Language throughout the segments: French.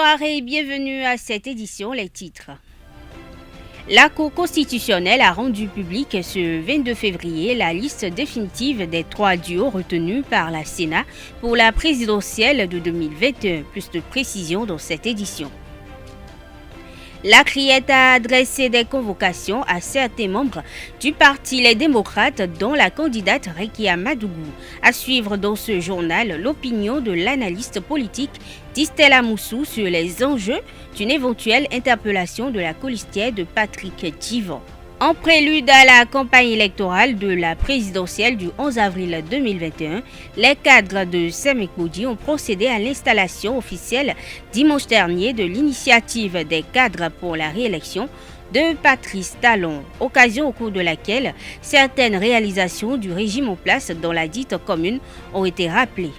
Bonsoir et bienvenue à cette édition. Les titres. La Cour constitutionnelle a rendu publique ce 22 février la liste définitive des 3 duos retenus par la Sénat pour la présidentielle de 2021. Plus de précisions dans cette édition. La Criette a adressé des convocations à certains membres du parti Les Démocrates, dont la candidate Rekia Madougou. À suivre dans ce journal l'opinion de l'analyste politique Distel Amoussou sur les enjeux d'une éventuelle interpellation de la colistière de Patrick Divan. En prélude à la campagne électorale de la présidentielle du 11 avril 2021, les cadres de Semekboudi ont procédé à l'installation officielle dimanche dernier de l'initiative des cadres pour la réélection de Patrice Talon, occasion au cours de laquelle certaines réalisations du régime en place dans la dite commune ont été rappelées.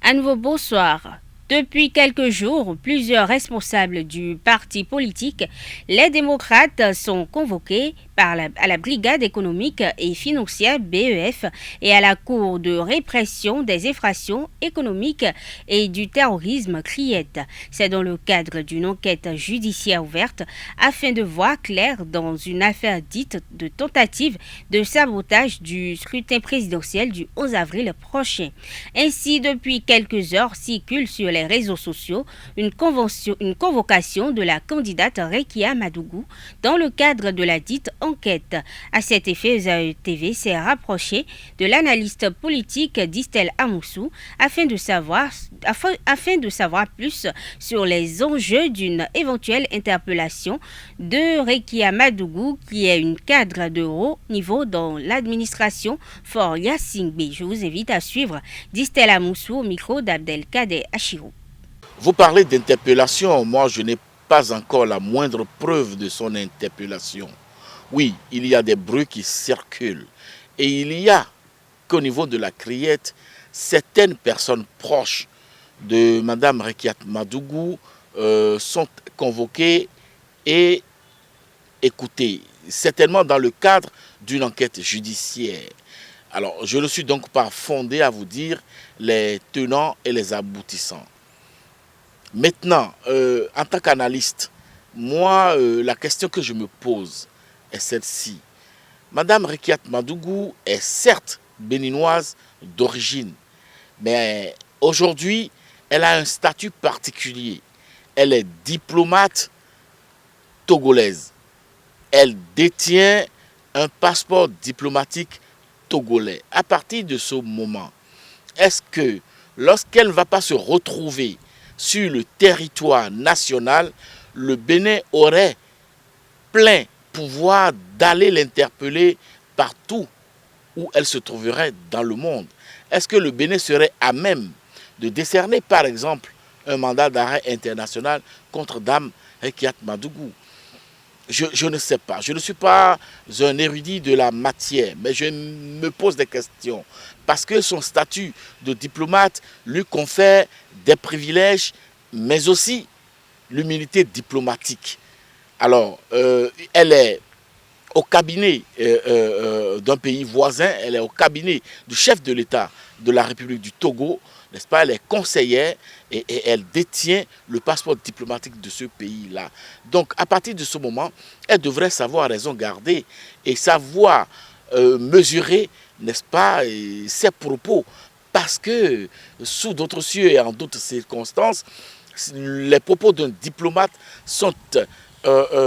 À nouveau, bonsoir. Depuis quelques jours, plusieurs responsables du parti politique, les démocrates, sont convoqués à la Brigade économique et financière BEF et à la Cour de répression des infractions économiques et du terrorisme CRIET. C'est dans le cadre d'une enquête judiciaire ouverte afin de voir clair dans une affaire dite de tentative de sabotage du scrutin présidentiel du 11 avril prochain. Ainsi, depuis quelques heures, circule sur les réseaux sociaux une convocation de la candidate Rekia Madougou dans le cadre de la dite enquête. À cet effet, ZAE TV s'est rapproché de l'analyste politique Distel Amoussou afin de savoir plus sur les enjeux d'une éventuelle interpellation de Rekia Madougou, qui est une cadre de haut niveau dans l'administration Fort Yassingbe. Je vous invite à suivre Distel Amoussou au micro d'Abdelkader Achirou. Vous parlez d'interpellation, moi je n'ai pas encore la moindre preuve de son interpellation. Oui, il y a des bruits qui circulent. Et il y a qu'au niveau de la Criette, certaines personnes proches de Mme Rekia Madougou sont convoquées et écoutées, certainement dans le cadre d'une enquête judiciaire. Alors, je ne suis donc pas fondé à vous dire les tenants et les aboutissants. Maintenant, en tant qu'analyste, moi, la question que je me pose est celle-ci. Madame Rekia Madougou est certes béninoise d'origine, mais aujourd'hui, elle a un statut particulier. Elle est diplomate togolaise. Elle détient un passeport diplomatique togolais. À partir de ce moment, est-ce que lorsqu'elle ne va pas se retrouver sur le territoire national, le Bénin aurait plein pouvoir d'aller l'interpeller partout où elle se trouverait dans le monde? Est-ce que le Bénin serait à même de décerner par exemple un mandat d'arrêt international contre Dame Rekia Madougou? Je ne sais pas, je ne suis pas un érudit de la matière, mais je me pose des questions. Parce que son statut de diplomate lui confère des privilèges, mais aussi l'humilité diplomatique. Alors, elle est au cabinet d'un pays voisin, elle est au cabinet du chef de l'État de la République du Togo, n'est-ce pas? Elle est conseillère et elle détient le passeport diplomatique de ce pays-là. Donc, à partir de ce moment, elle devrait savoir raison garder et savoir mesurer, n'est-ce pas, ses propos. Parce que, sous d'autres cieux et en d'autres circonstances, les propos d'un diplomate sont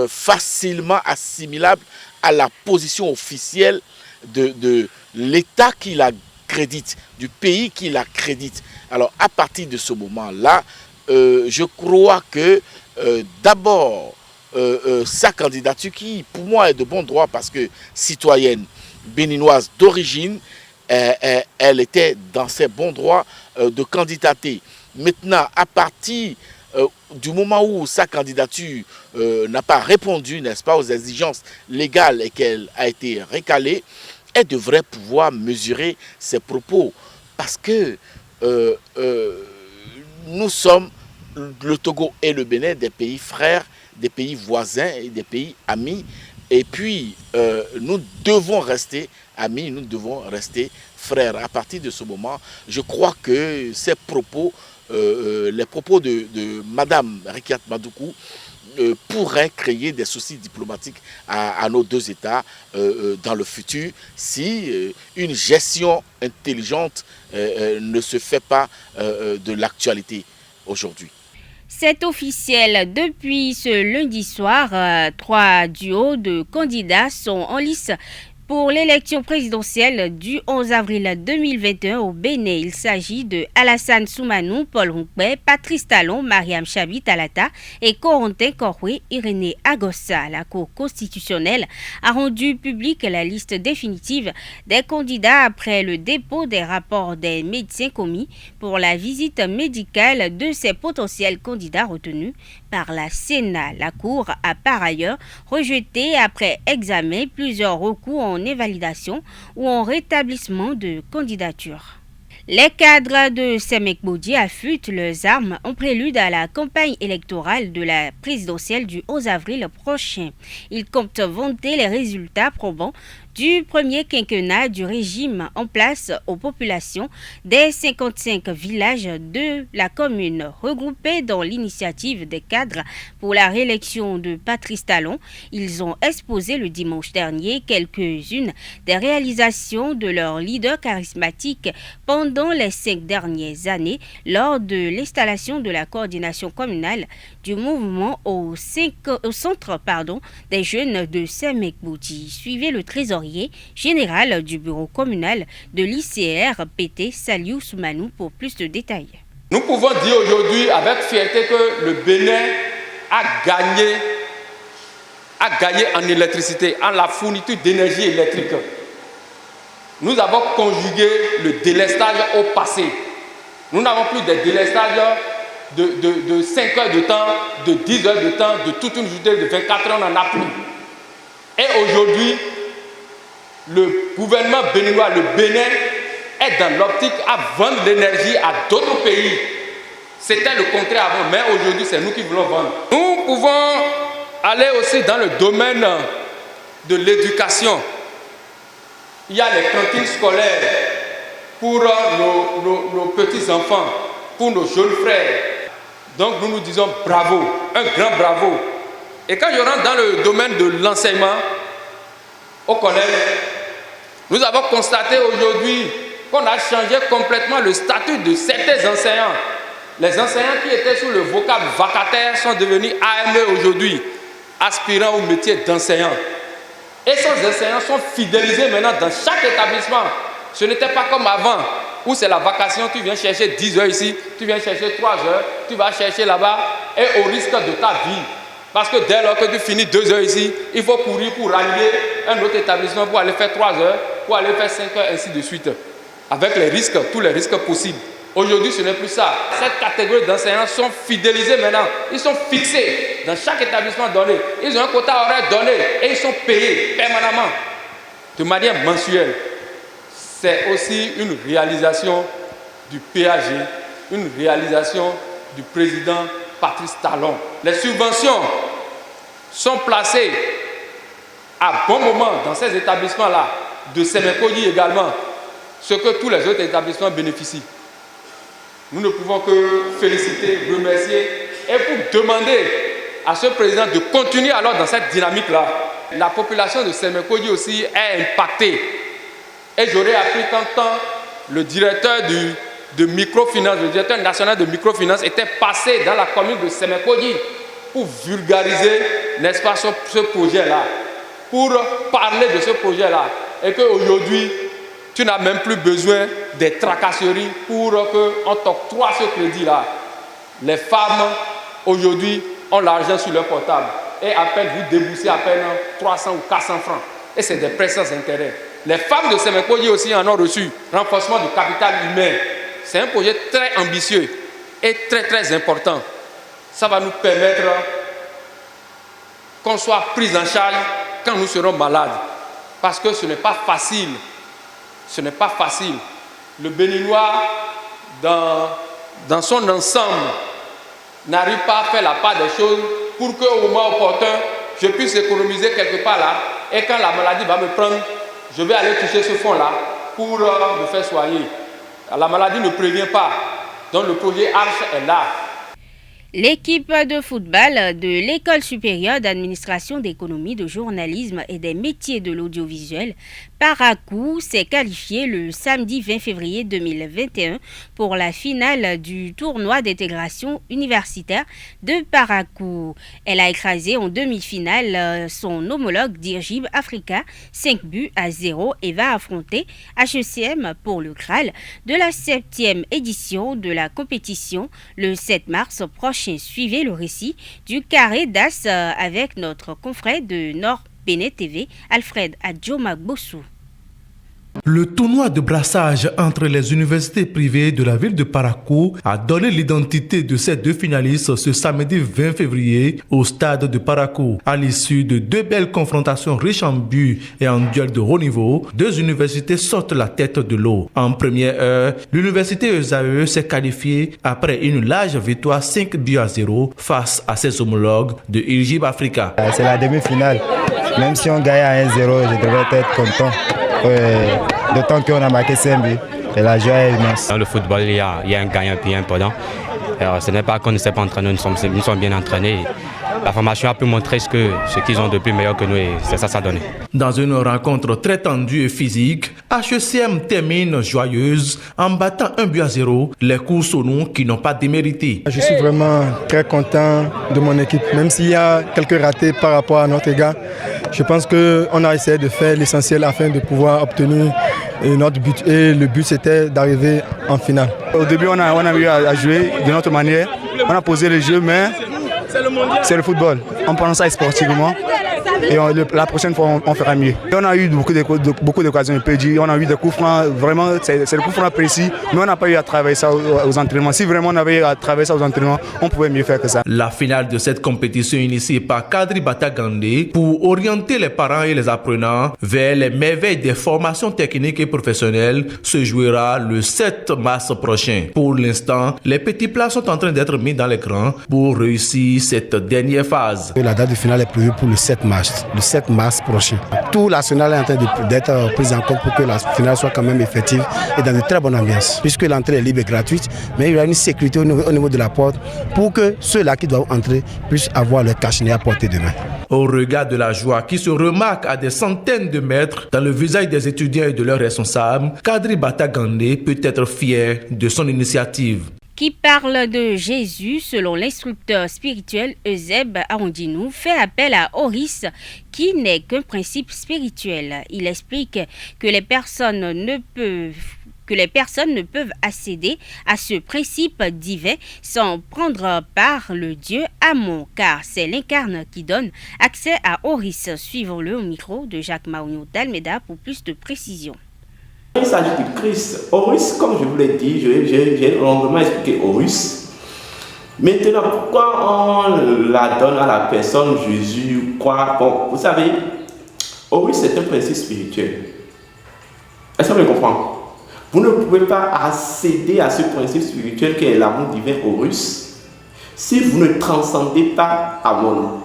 facilement assimilables à la position officielle de l'État qui l'accrédite, du pays qui l'accrédite. Alors, à partir de ce moment-là, je crois que d'abord, sa candidature, qui pour moi est de bon droit parce que citoyenne béninoise d'origine, elle était dans ses bons droits de candidater. Maintenant, à partir du moment où sa candidature n'a pas répondu, n'est-ce pas, aux exigences légales et qu'elle a été recalée, elle devrait pouvoir mesurer ses propos. Parce que nous sommes, le Togo et le Bénin, des pays frères, des pays voisins et des pays amis. Et puis, nous devons rester amis, nous devons rester frères. À partir de ce moment, je crois que ces propos, les propos de Madame Rikiat Madoukou, pourrait créer des soucis diplomatiques à nos deux États dans le futur si une gestion intelligente ne se fait pas de l'actualité aujourd'hui. C'est officiel. Depuis ce lundi soir, 3 duos de candidats sont en lice pour l'élection présidentielle du 11 avril 2021 au Bénin. Il s'agit de Alassane Soumanou, Paul Roukbe, Patrice Talon, Mariam Chabi Talata et Corentin Korwe Irénée Agossa. La Cour constitutionnelle a rendu publique la liste définitive des candidats après le dépôt des rapports des médecins commis pour la visite médicale de ces potentiels candidats retenus par la Sénat. La Cour a par ailleurs rejeté après examen plusieurs recours en invalidation ou en rétablissement de candidature. Les cadres de Semek-Boudi affûtent leurs armes en prélude à la campagne électorale de la présidentielle du 11 avril prochain. Ils comptent vanter les résultats probants du premier quinquennat du régime en place aux populations des 55 villages de la commune regroupés dans l'initiative des cadres pour la réélection de Patrice Talon. Ils ont exposé le dimanche dernier quelques-unes des réalisations de leur leader charismatique pendant les 5 dernières années lors de l'installation de la coordination communale du mouvement au centre des jeunes de Semek-Boudi. Suivez le trésorier général du bureau communal de l'ICR, PT Saliou Soumanou, pour plus de détails. Nous pouvons dire aujourd'hui avec fierté que le Bénin a gagné en électricité, en la fourniture d'énergie électrique. Nous avons conjugué le délestage au passé. Nous n'avons plus de délestage de 5 heures de temps, de 10 heures de temps, de toute une journée de 24 heures, on n'en a plus. Et aujourd'hui, le gouvernement béninois, le Bénin, est dans l'optique à vendre l'énergie à d'autres pays. C'était le contraire avant, mais aujourd'hui, c'est nous qui voulons vendre. Nous pouvons aller aussi dans le domaine de l'éducation. Il y a les cantines scolaires pour nos petits-enfants, pour nos jeunes frères. Donc nous nous disons bravo, un grand bravo. Et quand je rentre dans le domaine de l'enseignement, au collège, nous avons constaté aujourd'hui qu'on a changé complètement le statut de certains enseignants. Les enseignants qui étaient sous le vocable vacataire sont devenus AME aujourd'hui, aspirants au métier d'enseignant. Et ces enseignants sont fidélisés maintenant dans chaque établissement. Ce n'était pas comme avant, où c'est la vacation, tu viens chercher 10 heures ici, tu viens chercher 3 heures, tu vas chercher là-bas, et au risque de ta vie. Parce que dès lors que tu finis 2 heures ici, il faut courir pour rallier un autre établissement pour aller faire 3 heures, pour aller faire 5 heures, ainsi de suite. Avec les risques, tous les risques possibles. Aujourd'hui, ce n'est plus ça. Cette catégorie d'enseignants sont fidélisés maintenant. Ils sont fixés dans chaque établissement donné. Ils ont un quota horaire donné et ils sont payés permanemment, de manière mensuelle. C'est aussi une réalisation du PAG, une réalisation du président Patrice Talon. Les subventions sont placées à bon moment dans ces établissements-là, de Semek-Boudi également, ce que tous les autres établissements bénéficient. Nous ne pouvons que féliciter, remercier et pour demander à ce président de continuer alors dans cette dynamique-là. La population de Semek-Boudi aussi est impactée. Et j'aurais appris qu'en le directeur de microfinance, le directeur national de microfinance était passé dans la commune de Semek-Boudi pour vulgariser, n'est-ce pas, ce projet-là, pour parler de ce projet-là. Et qu'aujourd'hui, tu n'as même plus besoin des tracasseries pour qu'on t'octroie ce crédit-là. Les femmes, aujourd'hui, ont l'argent sur leur portable. Et à peine, vous déboursez à peine 300 ou 400 francs. Et c'est des prêts sans intérêt. Les femmes de Semek-Boudi aussi en ont reçu. Renforcement du capital humain. C'est un projet très ambitieux et très très important. Ça va nous permettre qu'on soit pris en charge quand nous serons malades. Parce que ce n'est pas facile. Ce n'est pas facile. Le Béninois, dans son ensemble, n'arrive pas à faire la part des choses pour qu'au moment opportun, je puisse économiser quelque part là, et quand la maladie va me prendre, je vais aller toucher ce fonds-là pour me faire soigner. La maladie ne prévient pas, donc le projet Arche est là. L'équipe de football de l'École supérieure d'administration d'économie, de journalisme et des métiers de l'audiovisuel, Parakou, s'est qualifiée le samedi 20 février 2021 pour la finale du tournoi d'intégration universitaire de Parakou. Elle a écrasé en demi-finale son homologue d'Irgib Africa 5-0 et va affronter HECM pour le Graal de la 7e édition de la compétition le 7 mars prochain. Suivez le récit du carré d'As avec notre confrère de Nord Bénin TV, Alfred Adjoma-Bossou. Le tournoi de brassage entre les universités privées de la ville de Parakou a donné l'identité de ces deux finalistes ce samedi 20 février au stade de Parakou. À l'issue de deux belles confrontations riches en buts et en duels de haut niveau, deux universités sortent la tête de l'eau. En première heure, l'université ESAE s'est qualifiée après une large victoire 5-0 face à ses homologues de Irgib Africa. C'est la demi-finale. Même si on gagne à 1-0, je devrais être content. D'autant qu'on a marqué 5 buts et la joie est immense. Dans le football, il y a un gagnant et un perdant. Ce n'est pas qu'on ne s'est pas entraîné, nous sommes bien entraînés. La formation a pu montrer ce qu'ils ont de plus meilleur que nous et c'est ça donné. Dans une rencontre très tendue et physique, HECM termine joyeuse en battant 1-0 les Coursonou qui n'ont pas démérité. Je suis vraiment très content de mon équipe, même s'il y a quelques ratés par rapport à notre gars. Je pense qu'on a essayé de faire l'essentiel afin de pouvoir obtenir notre but. Et le but, c'était d'arriver en finale. Au début, on a eu à jouer de notre manière. On a posé le jeu, mais c'est le football. On prend ça sportivement. Et la prochaine fois, on fera mieux. Et on a eu beaucoup d'occasions de perdre. On a eu des coups francs, vraiment, c'est le coup franc précis, mais on n'a pas eu à travailler ça aux entraînements. Si vraiment on avait eu à travailler ça aux entraînements, on pouvait mieux faire que ça. La finale de cette compétition initiée par Kadri Batagandé pour orienter les parents et les apprenants vers les merveilles des formations techniques et professionnelles se jouera le 7 mars prochain. Pour l'instant, les petits plats sont en train d'être mis dans l'écran pour réussir cette dernière phase. La date de finale est prévue pour le 7 mars. Le 7 mars prochain. Tout l'arsenal est en train d'être pris en compte pour que la finale soit quand même effective et dans de très bonnes ambiances. Puisque l'entrée est libre et gratuite, mais il y a une sécurité au niveau de la porte pour que ceux-là qui doivent entrer puissent avoir leur cache-nez à portée de main. Au regard de la joie qui se remarque à des centaines de mètres dans le visage des étudiants et de leurs responsables, Kadri Batagandé peut être fier de son initiative. Qui parle de Jésus, selon l'instructeur spirituel Euseb Arondinou, fait appel à Horus, qui n'est qu'un principe spirituel. Il explique que les personnes ne peuvent accéder à ce principe divin sans prendre par le Dieu Amon, car c'est l'incarne qui donne accès à Horus. Suivons-le au micro de Jacques Maougnou d'Almeida pour plus de précision. Il s'agit du Christ. Horus, comme je vous l'ai dit, j'ai longuement expliqué Horus. Maintenant, pourquoi on la donne à la personne Jésus, quoi? Bon, vous savez, Horus c'est un principe spirituel. Est-ce que vous comprenez? Vous ne pouvez pas accéder à ce principe spirituel qui est l'amour divin Horus si vous ne transcendez pas Amon.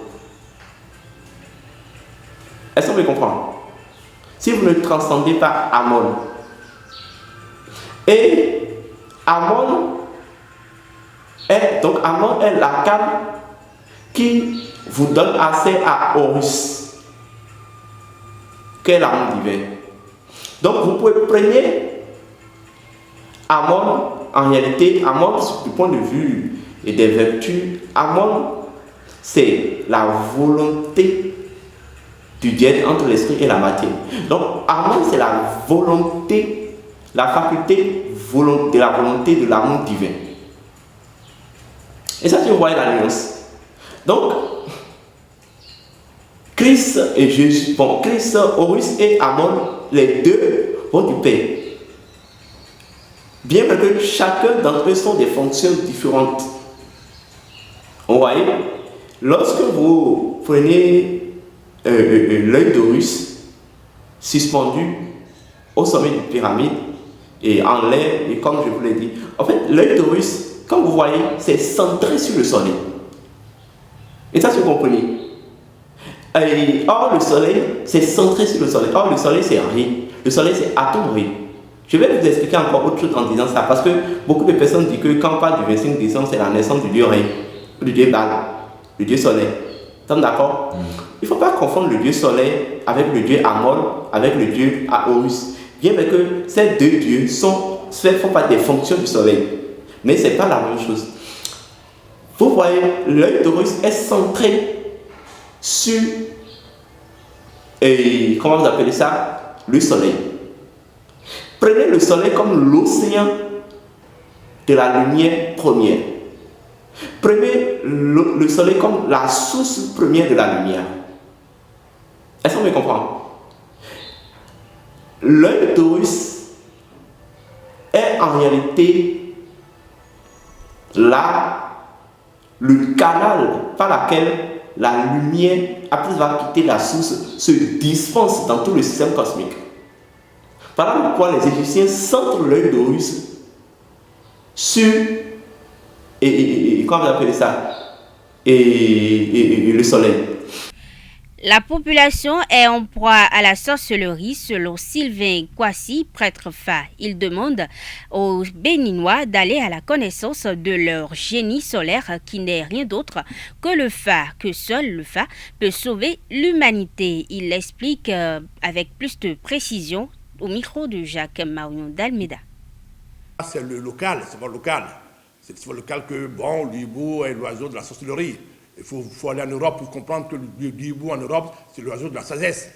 Est-ce que vous comprenez? Si vous ne transcendez pas Amon. Et Amon est la canne qui vous donne accès à Horus, qui est l'amour divin. Donc vous pouvez prendre Amon, en réalité, Amon, du point de vue et des vertus, Amon, c'est la volonté du diète entre l'esprit et la matière. Donc Amon, c'est la volonté, la faculté de la volonté de l'amour divin. Et ça, tu vois la nuance. Donc, Christ et Jésus, bon, Christ, Horus et Amon, les deux vont du Père. Bien que chacun d'entre eux sont des fonctions différentes. Vous voyez, lorsque vous prenez l'œil d'Horus suspendu au sommet d'une pyramide et en l'air, et comme je vous l'ai dit, en fait, l'œil d'Horus, comme vous voyez, c'est centré sur le soleil. Et ça, c'est compris. Or, le soleil, c'est centré sur le soleil. Or, le soleil, c'est rien. Le soleil, c'est atome rien. Je vais vous expliquer encore autre chose en disant ça, parce que beaucoup de personnes disent que quand on parle du 25 décembre, c'est la naissance du dieu Ré, du dieu Baal, du dieu soleil. Vous êtes d'accord? Il ne faut pas confondre le dieu soleil avec le dieu Amon, avec le dieu Horus. Bien que ces deux dieux font pas des fonctions du soleil, mais ce n'est pas la même chose. Vous voyez, l'œil d'Horus est centré sur, comment vous appelez ça? Le soleil. Prenez le soleil comme l'océan de la lumière première. Prenez le soleil comme la source première de la lumière. Est-ce qu'on me comprend? L'œil d'Horus est en réalité le canal par lequel la lumière, après avoir quitté la source, se dispense dans tout le système cosmique. Par pourquoi les Égyptiens centrent l'œil d'Horus sur, comment vous appelez ça, et le soleil. La population est en proie à la sorcellerie selon Sylvain Kwasi, prêtre Fa. Il demande aux Béninois d'aller à la connaissance de leur génie solaire qui n'est rien d'autre que le Fa, que seul le Fa peut sauver l'humanité. Il l'explique avec plus de précision au micro de Jacques Marion d'Almeida. C'est le local, c'est pas local. C'est le local que, bon, l'hibou est l'oiseau de la sorcellerie. Il faut aller en Europe pour comprendre que l'hibou en Europe, c'est l'oiseau de la sagesse.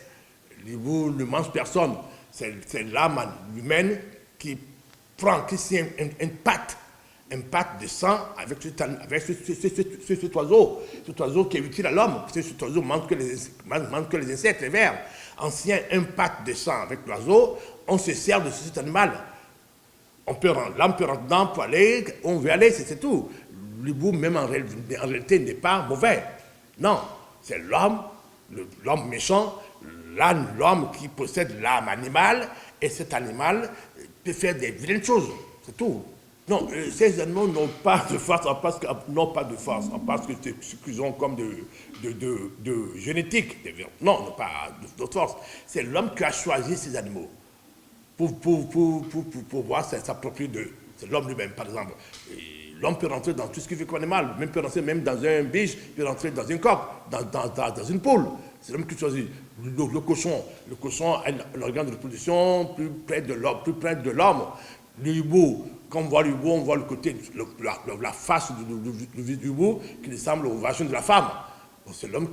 L'hibou ne mange personne. C'est l'âme humaine qui prend, qui signe une patte de sang avec cet oiseau. Cet oiseau qui est utile à l'homme. Cet oiseau mange que les insectes, les vers. En signant une patte de sang avec l'oiseau, on se sert de cet animal. L'homme peut rentrer dedans pour aller, on veut aller, c'est tout. L'hibou, même en réalité, n'est pas mauvais. Non, c'est l'homme méchant, l'homme qui possède l'âme animale, et cet animal peut faire des vilaines choses, c'est tout. Non, ces animaux n'ont pas de force, parce que c'est ce qu'ils ont comme de génétique. Non, n'ont pas de force. C'est l'homme qui a choisi ces animaux pour voir s'approprier d'eux. C'est l'homme lui-même, par exemple. L'homme peut rentrer dans tout ce qu'il veut comme animal, même peut rentrer même dans un biche, peut rentrer dans un coq, dans une poule. C'est l'homme qui choisit. Le cochon a un organe de reproduction plus près de l'homme. Le hibou, quand on voit le hibou, on voit le côté, la face du hibou qui ressemble au vagin de la femme. C'est l'homme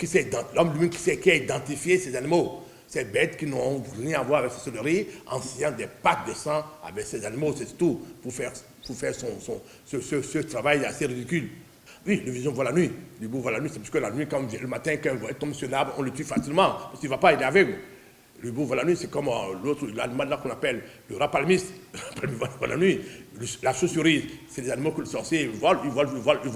lui-même qui a identifié ces animaux. Ces bêtes qui n'ont rien à voir avec la sorcellerie, en signant des pattes de sang avec ces animaux, c'est tout, pour faire ce travail assez ridicule. Oui, le vision voit la nuit. Le hibou voit la nuit, c'est parce que la nuit, le matin, quand il tombe sur l'arbre, on le tue facilement, parce qu'il ne va pas, il est aveugle. Le hibou voit la nuit, c'est comme l'animal qu'on appelle le rapalmiste. Il voit la nuit. La chauve-souris, c'est des animaux que le sorcier vole, il voit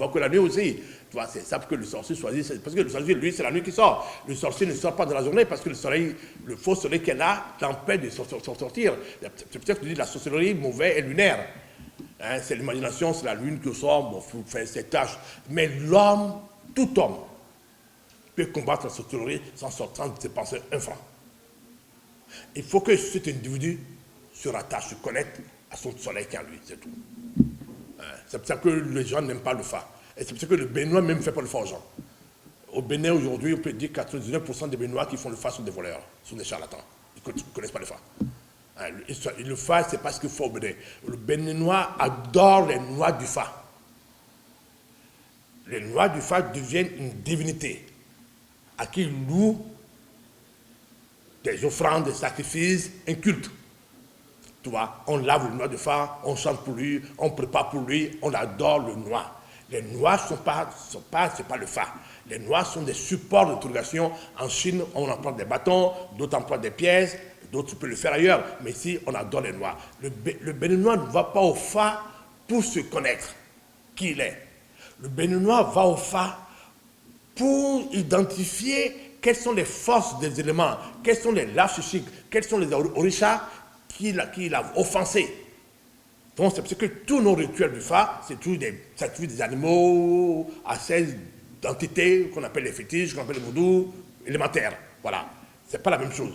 que la nuit aussi. Tu vois, c'est ça que le sorcier choisit. Parce que le sorcier, lui, c'est la nuit qui sort. Le sorcier ne sort pas de la journée parce que le faux soleil qu'elle a l'empêche de sortir. C'est peut-être que la sorcellerie mauvaise et lunaire. Hein, c'est l'imagination, c'est la lune qui sort, bon, faut faire ses tâches. Mais l'homme, tout homme, peut combattre la sorcellerie sans dépenser un franc. Il faut que cet individu se rattache, se connecte à son soleil qui est en lui, c'est tout. C'est pour ça que les gens n'aiment pas le Fa. Et c'est pour ça que le Béninois même ne fait pas le Fa aux gens. Au Bénin, aujourd'hui, on peut dire que 99% des Béninois qui font le Fa sont des voleurs, sont des charlatans. Ils ne connaissent pas le Fa. Le Fa, c'est parce qu'il faut au Bénin. Le Béninois adore les noix du Fa. Les noix du Fa deviennent une divinité à qui il loue des offrandes, des sacrifices, un culte. Tu vois, on lave le noix de Fa, on chante pour lui, on prépare pour lui, on adore le noix. Les noix c'est pas le Fa. Les noix sont des supports d'interrogation. En Chine, on emploie des bâtons, d'autres emploient des pièces, d'autres peuvent le faire ailleurs. Mais ici, on adore les noix. Le Béninois ne va pas au Fa pour se connaître qui il est. Le Béninois va au Fa pour identifier quelles sont les forces des éléments, quels sont les lâches-chics, quels sont les orishas qu'il a offensés. Donc c'est parce que tous nos rituels du Fa, c'est toujours des sacrifices des animaux à ces entités qu'on appelle les fétiches, qu'on appelle les vaudous, élémentaire. Voilà, c'est pas la même chose.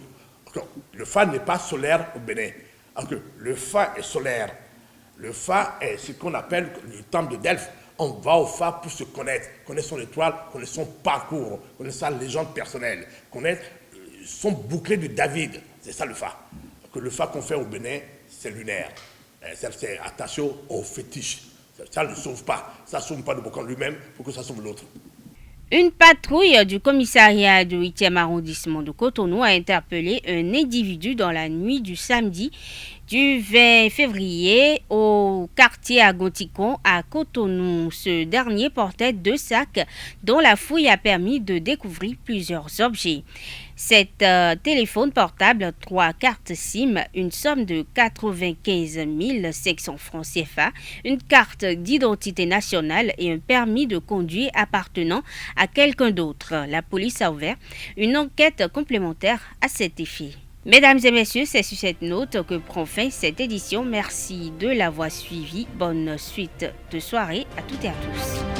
Le Fa n'est pas solaire au Bénin. Alors que le Fa est solaire. Le Fa est ce qu'on appelle le temple de Delphes. On va au Fa pour se connaître son étoile, connaître son parcours, connaître sa légende personnelle, connaître son bouclier de David. C'est ça le Fa. Que le Fa qu'on fait au Bénin, c'est lunaire. C'est attaché au fétiche. Ça ne sauve pas. Ça ne sauve pas le Bokon lui-même pour que ça sauve l'autre. Une patrouille du commissariat du 8e arrondissement de Cotonou a interpellé un individu dans la nuit du samedi du 20 février au quartier Agonticon à Cotonou. Ce dernier portait 2 sacs dont la fouille a permis de découvrir plusieurs objets. 7 téléphones portables, 3 cartes SIM, une somme de 95 500 francs CFA, une carte d'identité nationale et un permis de conduire appartenant à quelqu'un d'autre. La police a ouvert une enquête complémentaire à cet effet. Mesdames et messieurs, c'est sur cette note que prend fin cette édition. Merci de l'avoir suivi. Bonne suite de soirée à toutes et à tous.